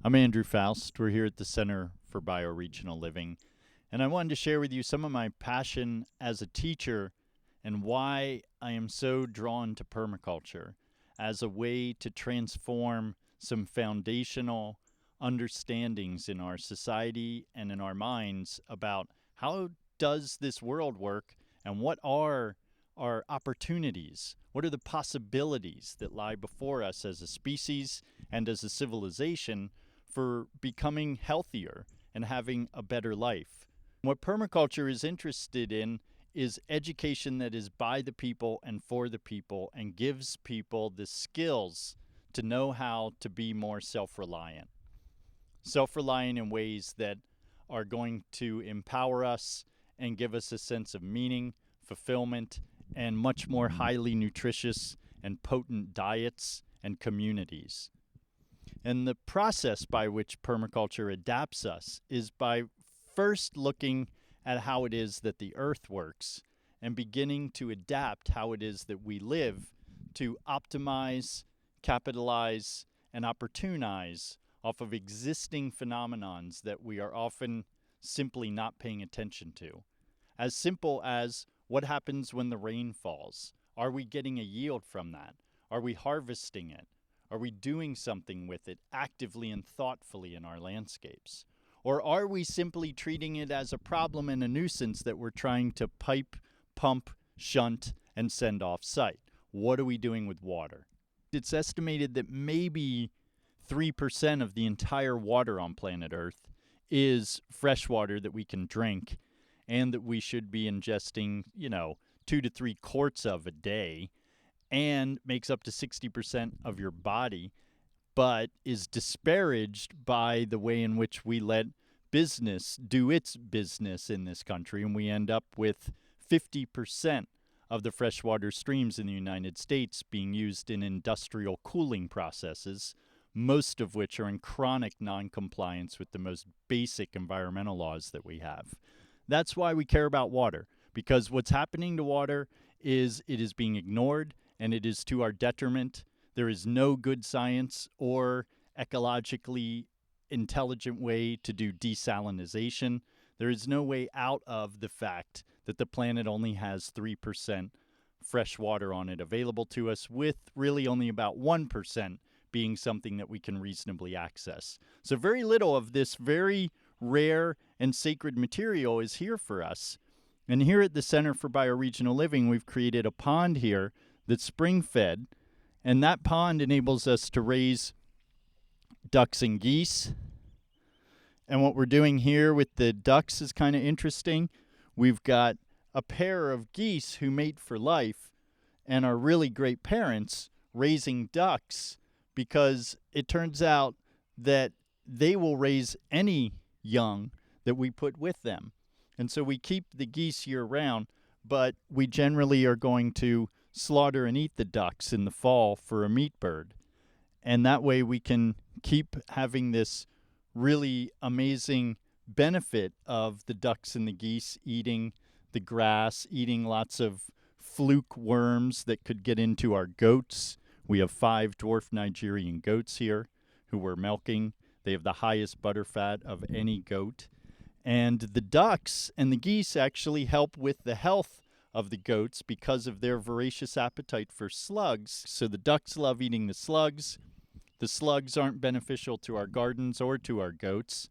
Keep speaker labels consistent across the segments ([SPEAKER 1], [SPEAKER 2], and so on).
[SPEAKER 1] I'm Andrew Faust. We're here at the Center for Bioregional Living, and I wanted to share with you some of my passion as a teacher and why I am so drawn to permaculture as a way to transform some foundational understandings in our society and in our minds about how does this world work and what are our opportunities? What are the possibilities that lie before us as a species and as a civilization for becoming healthier and having a better life? What permaculture is interested in is education that is by the people and for the people and gives people the skills to know how to be more self-reliant. Self-reliant in ways that are going to empower us and give us a sense of meaning, fulfillment, and much more highly nutritious and potent diets and communities. And the process by which permaculture adapts us is by first looking at how it is that the earth works and beginning to adapt how it is that we live to optimize, capitalize, and opportunize off of existing phenomenons that we are often simply not paying attention to. As simple as what happens when the rain falls? Are we getting a yield from that? Are we harvesting it? Are we doing something with it actively and thoughtfully in our landscapes? Or are we simply treating it as a problem and a nuisance that we're trying to pipe, pump, shunt, and send off site? What are we doing with water? It's estimated that maybe 3% of the entire water on planet Earth is fresh water that we can drink and that we should be ingesting, 2 to 3 quarts of a day, and makes up to 60% of your body, but is disparaged by the way in which we let business do its business in this country, and we end up with 50% of the freshwater streams in the United States being used in industrial cooling processes, most of which are in chronic noncompliance with the most basic environmental laws that we have. That's why we care about water, because what's happening to water is it is being ignored and it is to our detriment. There is no good science or ecologically intelligent way to do desalination. There is no way out of the fact that the planet only has 3% fresh water on it available to us, with really only about 1% being something that we can reasonably access. So very little of this very rare and sacred material is here for us. And here at the Center for Bioregional Living, we've created a pond here that's spring-fed, and that pond enables us to raise ducks and geese. And what we're doing here with the ducks is kind of interesting. We've got a pair of geese who mate for life and are really great parents raising ducks, because it turns out that they will raise any young that we put with them. And so we keep the geese year-round, but we generally are going to slaughter and eat the ducks in the fall for a meat bird. And that way we can keep having this really amazing benefit of the ducks and the geese eating the grass, eating lots of fluke worms that could get into our goats. We have 5 dwarf Nigerian goats here who we're milking. They have the highest butter fat of any goat. And the ducks and the geese actually help with the health of the goats because of their voracious appetite for slugs. So the ducks love eating the slugs. The slugs aren't beneficial to our gardens or to our goats.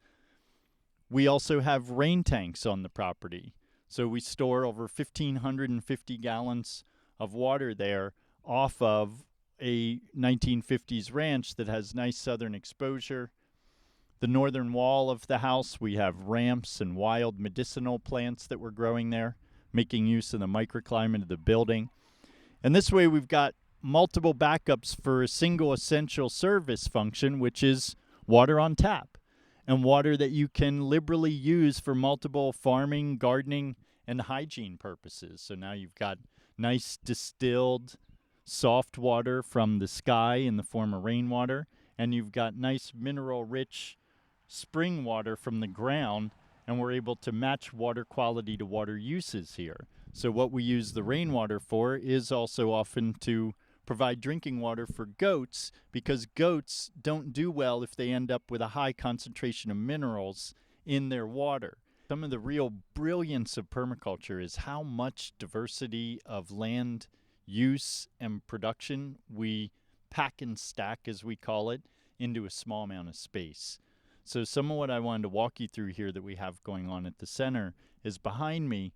[SPEAKER 1] We also have rain tanks on the property. So we store over 1,550 gallons of water there off of a 1950s ranch that has nice southern exposure. The northern wall of the house, we have ramps and wild medicinal plants that we're growing there, making use of the microclimate of the building. And this way we've got multiple backups for a single essential service function, which is water on tap, and water that you can liberally use for multiple farming, gardening, and hygiene purposes. So now you've got nice distilled soft water from the sky in the form of rainwater, and you've got nice mineral-rich spring water from the ground, and we're able to match water quality to water uses here. So what we use the rainwater for is also often to provide drinking water for goats, because goats don't do well if they end up with a high concentration of minerals in their water. Some of the real brilliance of permaculture is how much diversity of land use and production we pack and stack, as we call it, into a small amount of space. So some of what I wanted to walk you through here that we have going on at the center is behind me.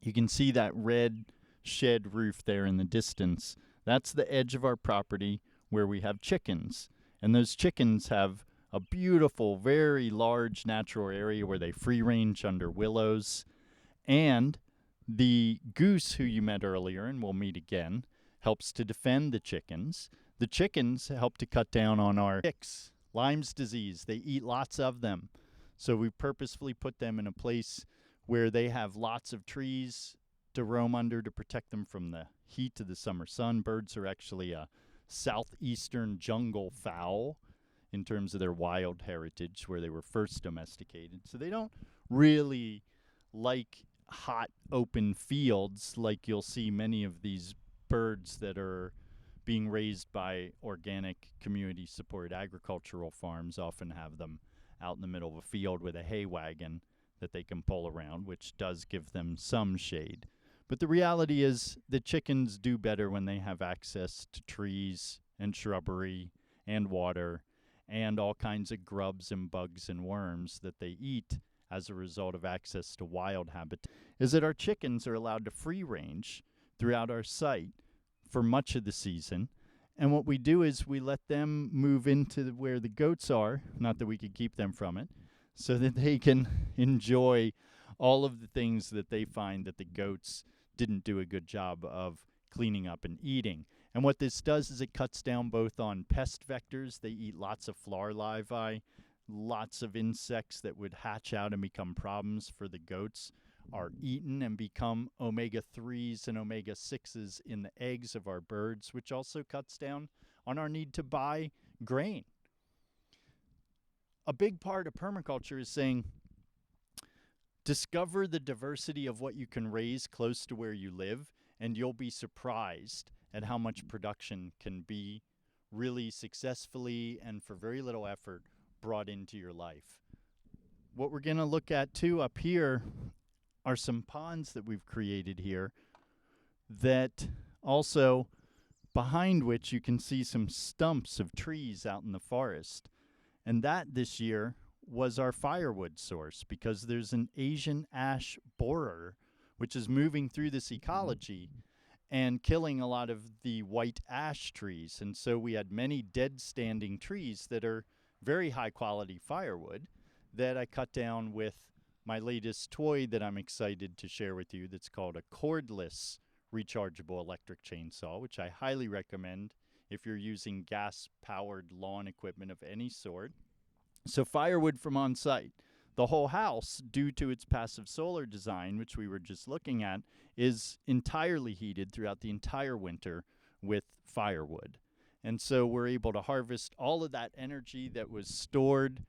[SPEAKER 1] You can see that red shed roof there in the distance. That's the edge of our property where we have chickens. And those chickens have a beautiful, very large natural area where they free range under willows. And the goose who you met earlier, and we'll meet again, helps to defend the chickens. The chickens help to cut down on our ticks, Lyme's disease. They eat lots of them. So we purposefully put them in a place where they have lots of trees to roam under to protect them from the heat of the summer sun. Birds are actually a southeastern jungle fowl in terms of their wild heritage, where they were first domesticated. So they don't really like hot open fields like you'll see many of these birds that are being raised by organic community supported agricultural farms often have them out in the middle of a field with a hay wagon that they can pull around, which does give them some shade. But the reality is the chickens do better when they have access to trees and shrubbery and water and all kinds of grubs and bugs and worms that they eat as a result of access to wild habitat. Is that our chickens are allowed to free range throughout our site for much of the season. And what we do is we let them move into where the goats are, not that we could keep them from it, so that they can enjoy all of the things that they find that the goats didn't do a good job of cleaning up and eating. And what this does is it cuts down both on pest vectors. They eat lots of flower larvae, lots of insects that would hatch out and become problems for the goats are eaten and become omega-3s and omega-6s in the eggs of our birds, which also cuts down on our need to buy grain. A big part of permaculture is saying, discover the diversity of what you can raise close to where you live, and you'll be surprised at how much production can be really successfully and for very little effort brought into your life. What we're going to look at too up here are some ponds that we've created here that also behind which you can see some stumps of trees out in the forest. And that this year was our firewood source, because there's an Asian ash borer which is moving through this ecology and killing a lot of the white ash trees. And so we had many dead standing trees that are very high quality firewood that I cut down with my latest toy that I'm excited to share with you that's called a cordless rechargeable electric chainsaw, which I highly recommend if you're using gas-powered lawn equipment of any sort. So firewood from on site. The whole house, due to its passive solar design, which we were just looking at, is entirely heated throughout the entire winter with firewood. And so we're able to harvest all of that energy that was stored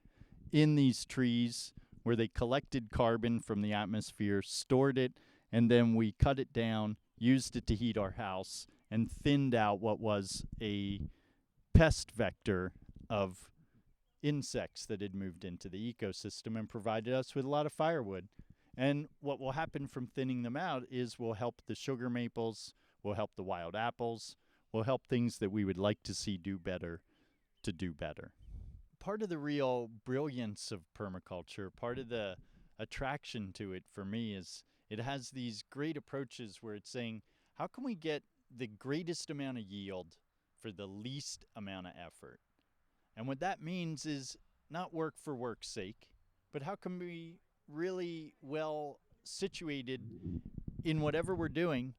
[SPEAKER 1] in these trees, where they collected carbon from the atmosphere, stored it, and then we cut it down, used it to heat our house, and thinned out what was a pest vector of insects that had moved into the ecosystem and provided us with a lot of firewood. And what will happen from thinning them out is we'll help the sugar maples, we'll help the wild apples, we'll help things that we would like to see do better to do better. Part of the real brilliance of permaculture, part of the attraction to it for me, is it has these great approaches where it's saying, how can we get the greatest amount of yield for the least amount of effort? And what that means is not work for work's sake, but how can we really well situated in whatever we're doing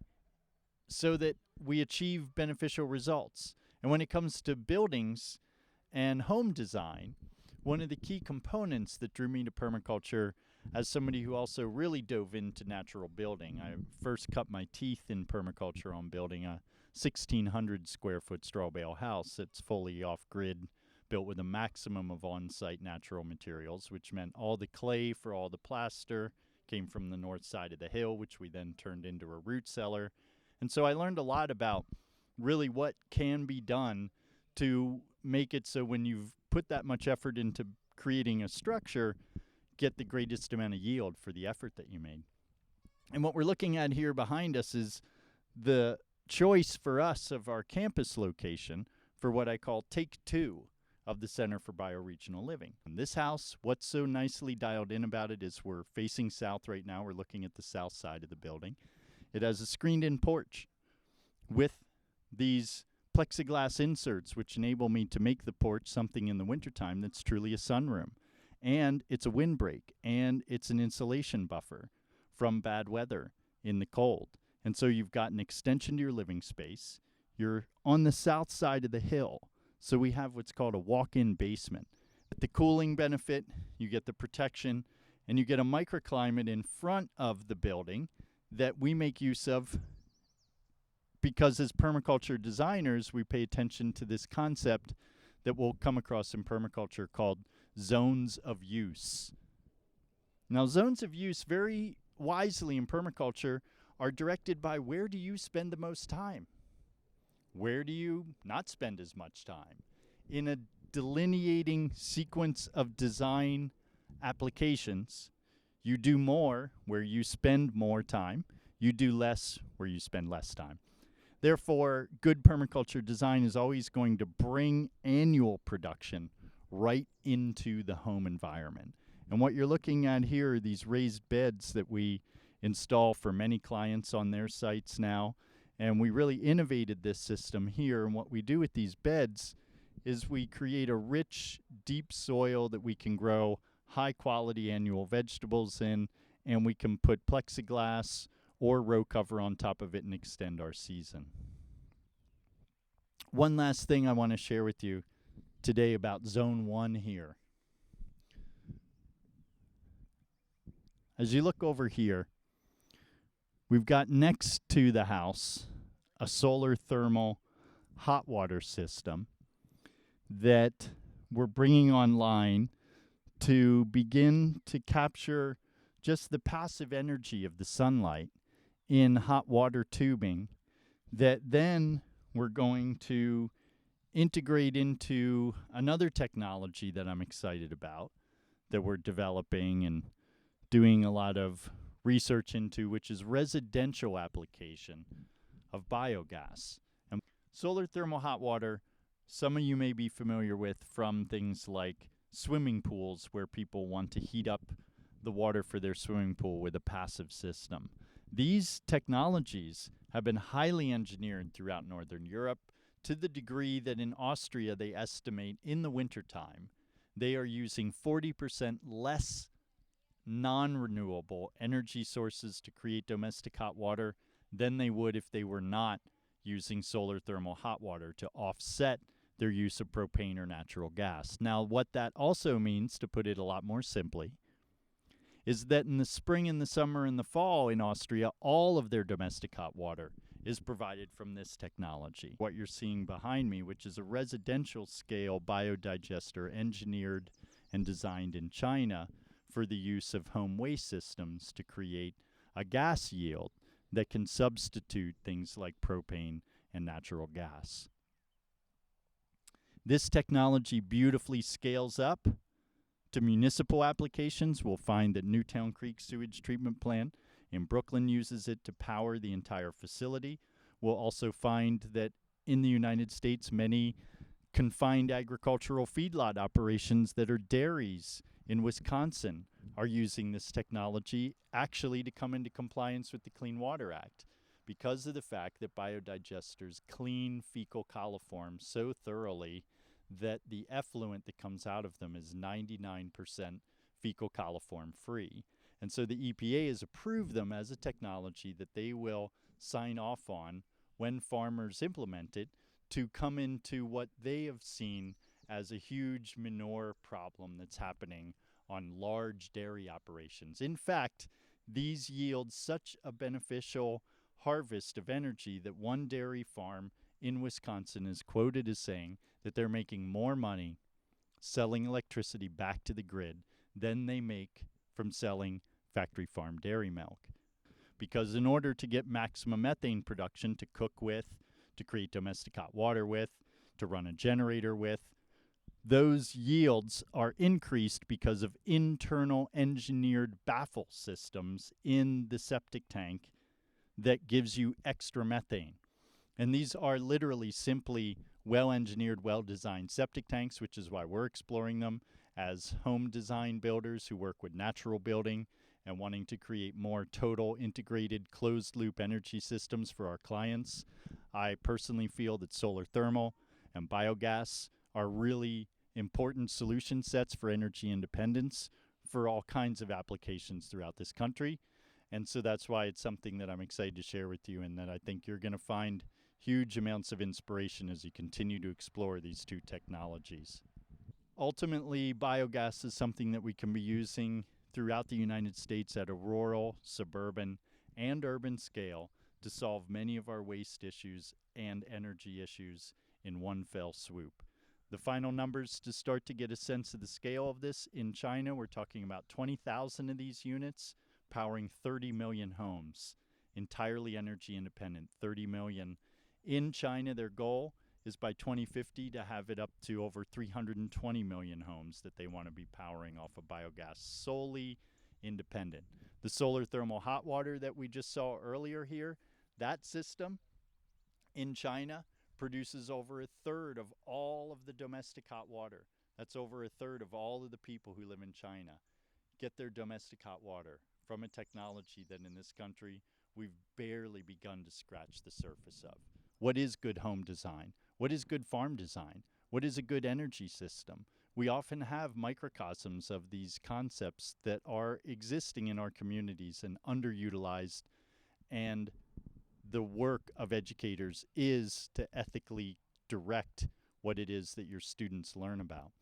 [SPEAKER 1] so that we achieve beneficial results. And when it comes to buildings and home design, one of the key components that drew me to permaculture as somebody who also really dove into natural building. I first cut my teeth in permaculture on building a 1,600 square foot straw bale house that's fully off-grid, built with a maximum of on-site natural materials, which meant all the clay for all the plaster came from the north side of the hill, which we then turned into a root cellar. And so I learned a lot about really what can be done to make it so when you've put that much effort into creating a structure, get the greatest amount of yield for the effort that you made. And what we're looking at here behind us is the choice for us of our campus location for what I call take two of the Center for Bioregional Living. And this house, what's so nicely dialed in about it is we're facing south right now. We're looking at the south side of the building. It has a screened-in porch with these plexiglass inserts, which enable me to make the porch something in the wintertime that's truly a sunroom. And it's a windbreak, and it's an insulation buffer from bad weather in the cold. And so you've got an extension to your living space. You're on the south side of the hill, so we have what's called a walk-in basement. The cooling benefit, you get the protection, and you get a microclimate in front of the building that we make use of because as permaculture designers, we pay attention to this concept that we'll come across in permaculture called zones of use. Now, zones of use very wisely in permaculture are directed by where do you spend the most time? Where do you not spend as much time? In a delineating sequence of design applications, you do more where you spend more time. You do less where you spend less time. Therefore, good permaculture design is always going to bring annual production right into the home environment. And what you're looking at here are these raised beds that we install for many clients on their sites now. And we really innovated this system here. And what we do with these beds is we create a rich, deep soil that we can grow high-quality annual vegetables in, and we can put plexiglass or row cover on top of it and extend our season. One last thing I want to share with you today about Zone 1 here. As you look over here, we've got next to the house a solar thermal hot water system that we're bringing online to begin to capture just the passive energy of the sunlight in hot water tubing that then we're going to integrate into another technology that I'm excited about that we're developing and doing a lot of research into, which is residential application of biogas. And solar thermal hot water, some of you may be familiar with from things like swimming pools where people want to heat up the water for their swimming pool with a passive system. These technologies have been highly engineered throughout Northern Europe to the degree that in Austria they estimate in the wintertime they are using 40% less non-renewable energy sources to create domestic hot water than they would if they were not using solar thermal hot water to offset their use of propane or natural gas. Now, what that also means, to put it a lot more simply, is that in the spring and the summer and the fall in Austria, all of their domestic hot water is provided from this technology. What you're seeing behind me, which is a residential scale biodigester engineered and designed in China for the use of home waste systems to create a gas yield that can substitute things like propane and natural gas. This technology beautifully scales up to municipal applications. We'll find that Newtown Creek Sewage Treatment Plant in Brooklyn uses it to power the entire facility. We'll also find that in the United States, many confined agricultural feedlot operations that are dairies in Wisconsin are using this technology actually to come into compliance with the Clean Water Act because of the fact that biodigesters clean fecal coliforms so thoroughly that the effluent that comes out of them is 99% fecal coliform free. And so the EPA has approved them as a technology that they will sign off on when farmers implement it to come into what they have seen as a huge manure problem that's happening on large dairy operations. In fact, these yield such a beneficial harvest of energy that one dairy farm in Wisconsin is quoted as saying that they're making more money selling electricity back to the grid than they make from selling factory farm dairy milk. Because in order to get maximum methane production to cook with, to create domestic hot water with, to run a generator with. Those yields are increased because of internal engineered baffle systems in the septic tank that gives you extra methane. And these are literally simply well-engineered, well-designed septic tanks, which is why we're exploring them as home design builders who work with natural building and wanting to create more total integrated closed-loop energy systems for our clients. I personally feel that solar thermal and biogas are really important solution sets for energy independence for all kinds of applications throughout this country. And so that's why it's something that I'm excited to share with you, and that I think you're going to find huge amounts of inspiration as you continue to explore these two technologies. Ultimately, biogas is something that we can be using throughout the United States at a rural, suburban, and urban scale to solve many of our waste issues and energy issues in one fell swoop. The final numbers to start to get a sense of the scale of this: in China, we're talking about 20,000 of these units powering 30 million homes, entirely energy independent, 30 million. In China, their goal is by 2050 to have it up to over 320 million homes that they want to be powering off of biogas, solely independent. The solar thermal hot water that we just saw earlier here, that system in China produces over a third of all of the domestic hot water. That's over a third of all of the people who live in China get their domestic hot water from a technology that in this country we've barely begun to scratch the surface of. What is good home design? What is good farm design? What is a good energy system? We often have microcosms of these concepts that are existing in our communities and underutilized, and the work of educators is to ethically direct what it is that your students learn about.